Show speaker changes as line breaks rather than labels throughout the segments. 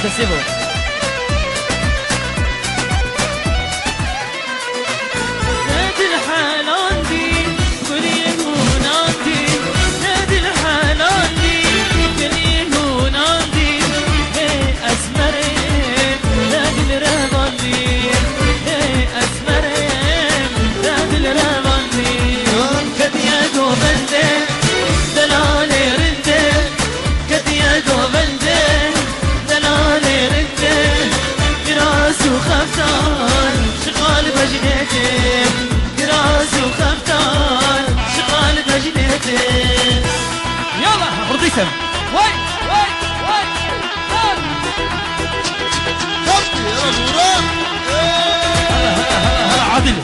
فيستيفال. نادي الحال عندي كل يهون عندي، نادي الحال عندي كل يهون عندي، هي أسمرين نادي الراب عندي، هي أسمرين نادي الراب عندي. كدياغو بندي دلالي رندي، كدياغو بندي دلالي رندي، كراس وخفتان شغال بجنيتي، كراس وخفتان شغال بجنيتي. يلا رضيتم واي واي واي
كفي يا نوران.
هلا هلا هلا هلا عادل.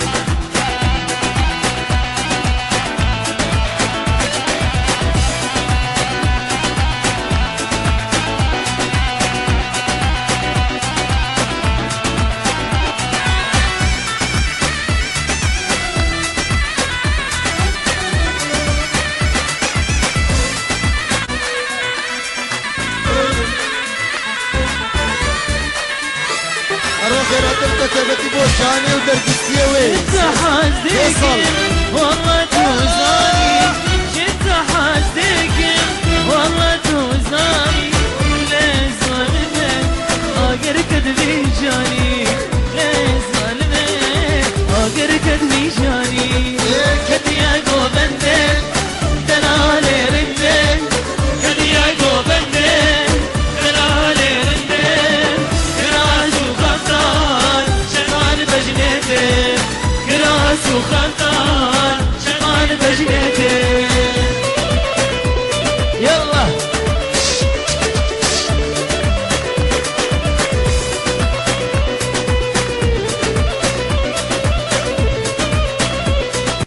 اروح غير كتبتي بوشاني ودرقستي وين
انت حاسدك والله توزاني، انت حاسدك والله توزاني، ليه ظالمك اقر كدبي جاني، ليه ظالمك اقر كدبي جاني. كدياغو بندي دلالي رندي، كدياغو بندي دلالي رندي، كراس وخفتان شغال بجنيتي، كراس وخفتان